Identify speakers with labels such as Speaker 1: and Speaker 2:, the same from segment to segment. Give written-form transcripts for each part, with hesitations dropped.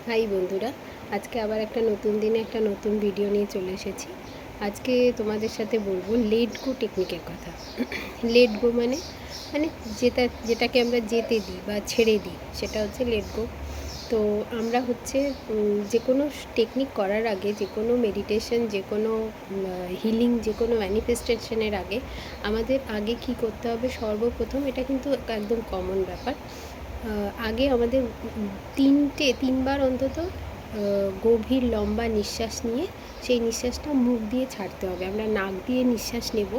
Speaker 1: High বন্ধুরা, আজকে আবার একটা নতুন দিনে একটা নতুন ভিডিও নিয়ে চলে এসেছি। আজকে তোমাদের সাথে বলবো লেট গো টেকনিকের কথা। লেট গো মানে মানে যেটাকে আমরা যেতে দিই বা ছেড়ে দিই, সেটা হচ্ছে লেট গো। তো আমরা হচ্ছে যে কোনো টেকনিক করার আগে, যে কোনো মেডিটেশন, যে কোনো হিলিং, যে কোনো ম্যানিফেস্টেশনের আগে আমাদের আগে কি করতে হবে, সর্বপ্রথম এটা কিন্তু একদম কমন ব্যাপার। আগে আমাদের তিনবার অন্তত গভীর লম্বা নিঃশ্বাস নিয়ে সেই নিঃশ্বাসটা মুখ দিয়ে ছাড়তে হবে। আমরা নাক দিয়ে নিঃশ্বাস নেব,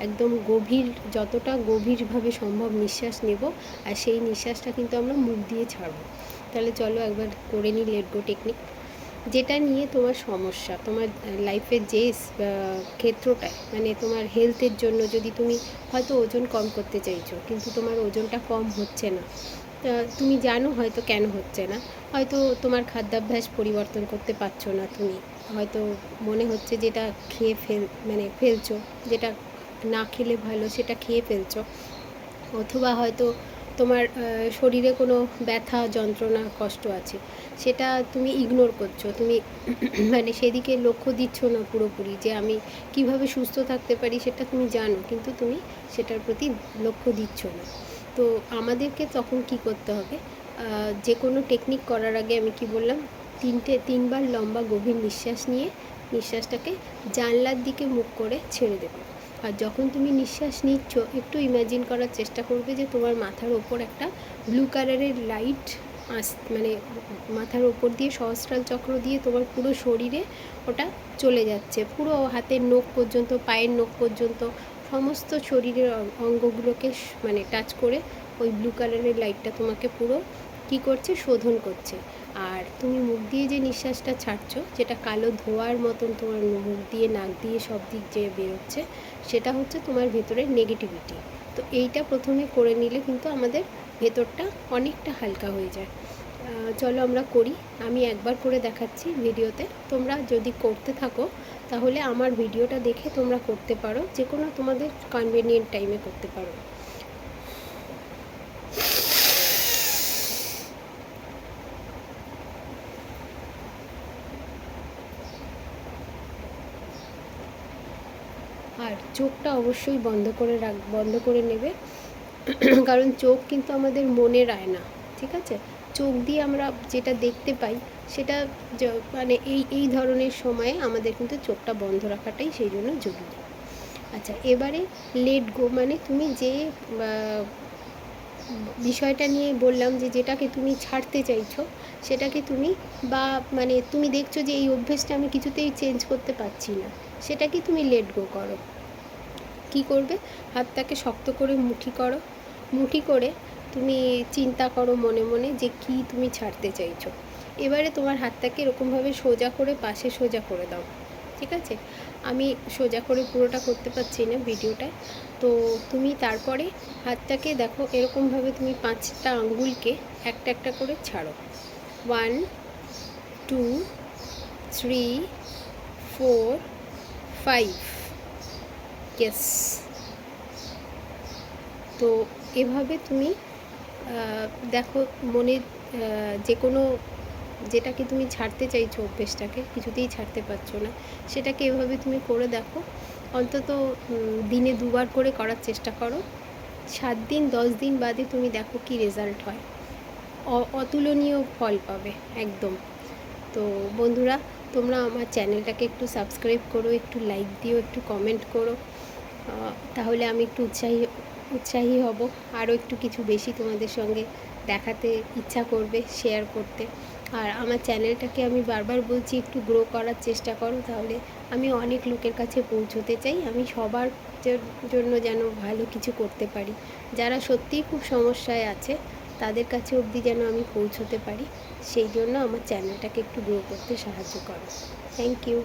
Speaker 1: একদম গভীর, যতটা গভীরভাবে সম্ভব নিঃশ্বাস নেব, আর সেই নিঃশ্বাসটা কিন্তু আমরা মুখ দিয়ে ছাড়ব। তাহলে চলো একবার করে নিই লেট গো টেকনিক। যেটা নিয়ে তোমার সমস্যা, তোমার লাইফের যে ক্ষেত্রটায়, মানে তোমার হেলথের জন্য, যদি তুমি হয়তো ওজন কম করতে চাইছো কিন্তু তোমার ওজনটা কম হচ্ছে না, তুমি জানো হয়তো কেন হচ্ছে না। হয়তো তোমার খাদ্যাভ্যাস পরিবর্তন করতে পারছো না, তুমি হয়তো মনে হচ্ছে যেটা খেয়ে ফেলছো, যেটা না খেলে ভালো সেটা খেয়ে ফেলছো, অথবা হয়তো তোমার শরীরে কোনো ব্যথা, যন্ত্রণা, কষ্ট আছে, সেটা তুমি ইগনোর করছো, তুমি মানে সেদিকে লক্ষ্য দিচ্ছ না পুরোপুরি, যে আমি কিভাবে সুস্থ থাকতে পারি সেটা তুমি জানো, কিন্তু তুমি সেটার প্রতি লক্ষ্য দিচ্ছ না। তো আমাদেরকে তখন কি করতে হবে, যে কোনো টেকনিক করার আগে আমি কি বললাম, তিনবার লম্বা গভীর নিঃশ্বাস নিয়ে নিঃশ্বাসটাকে জানলার দিকে মুখ করে ছেড়ে দেবে। আর যখন তুমি নিঃশ্বাস নিচ্ছ, একটু ইমাজিন করার চেষ্টা করবে যে তোমার মাথার ওপর একটা ব্লু কালারের লাইট মানে মাথার ওপর দিয়ে সহস্রার চক্র দিয়ে তোমার পুরো শরীরে ওটা চলে যাচ্ছে, পুরো হাতের নখ পর্যন্ত, পায়ের নখ পর্যন্ত, সমস্ত শরীরের অঙ্গগুলোকে মানে টাচ করে ওই ব্লু কালারের লাইটটা তোমাকে পুরো কী করছে, শোধন করছে। আর তুমি মুখ দিয়ে যে নিঃশ্বাসটা ছাড়ছো, যেটা কালো ধোঁয়ার মতন তোমার মুখ দিয়ে, নাক দিয়ে সব দিক যে বেরোচ্ছে, সেটা হচ্ছে তোমার ভেতরের নেগেটিভিটি। তো এইটা প্রথমে করে নিলে কিন্তু আমাদের ভেতরটা অনেকটা হালকা হয়ে যায়। চলো আমরা করি। আমি একবার করে দেখাচ্ছি ভিডিওতে, তোমরা যদি করতে থাকো তাহলে আমার ভিডিওটা দেখে তোমরা করতে পারো, যে কোনো তোমাদের কনভেনিয়েন্ট টাইমে করতে পারো। আর চোখটা অবশ্যই বন্ধ করে নেবে, কারণ চোখ কিন্তু আমাদের মনের আয়না, ঠিক আছে? চোখ দিয়ে আমরা যেটা দেখতে পাই সেটা মানে এই ধরনের সময়ে আমাদের কিন্তু চোখটা বন্ধ রাখাটাই সেই জন্য জরুরি। আচ্ছা, এবারে লেট গো মানে তুমি যে বিষয়টা নিয়ে বললাম, যে যেটাকে তুমি ছাড়তে চাইছো, সেটাকে তুমি, বা মানে তুমি দেখছো যে এই অভ্যেসটা আমি কিছুতেই চেঞ্জ করতে পারছি না, সেটাকে তুমি লেট গো করো। কি করবে, হাতটাকে শক্ত করে মুঠি করো, মুঠি করে তুমি চিন্তা করো মনে মনে যে কি তুমি ছাড়তে চাইছো। এবারে তোমার হাতটাকে এরকমভাবে সোজা করে পাশে সোজা করে দাও, ঠিক আছে? আমি সোজা করে পুরোটা করতে পারছি না ভিডিওটায়। তো তুমি তারপরে হাতটাকে দেখো, এরকমভাবে তুমি 5টা আঙ্গুলকে একটা একটা করে ছাড়ো। 1, 2, 3, 4, 5, ইয়েস। তো এভাবে তুমি দেখো মনে, যে কোনো যেটাকে তুমি ছাড়তে চাইছো, অভ্যেসটাকে কিছুতেই ছাড়তে পারছো না, সেটাকে এভাবে তুমি করে দেখো। অন্তত দিনে 2বার করে করার চেষ্টা করো। 7 দিন 10 দিন বাদে তুমি দেখো কি রেজাল্ট হয়, অতুলনীয় ফল পাবে একদম। তো বন্ধুরা, তোমরা আমার চ্যানেলটাকে একটু সাবস্ক্রাইব করো, একটু লাইক দিও, একটু কমেন্ট করো, তাহলে আমি একটু উৎসাহী হব, আরও একটু কিছু বেশি তোমাদের সঙ্গে দেখাতে ইচ্ছা করবে, শেয়ার করতে। আর আমার চ্যানেলটাকে আমি বারবার বলছি একটু গ্রো করার চেষ্টা করো, তাহলে আমি অনেক লোকের কাছে পৌঁছতে চাই, আমি সবার জন্য যেন ভালো কিছু করতে পারি, যারা সত্যিই খুব সমস্যায় আছে তাদের কাছে অবধি যেন আমি পৌঁছতে পারি, সেই জন্য আমার চ্যানেলটাকে একটু গ্রো করতে সাহায্য করো। Thank you.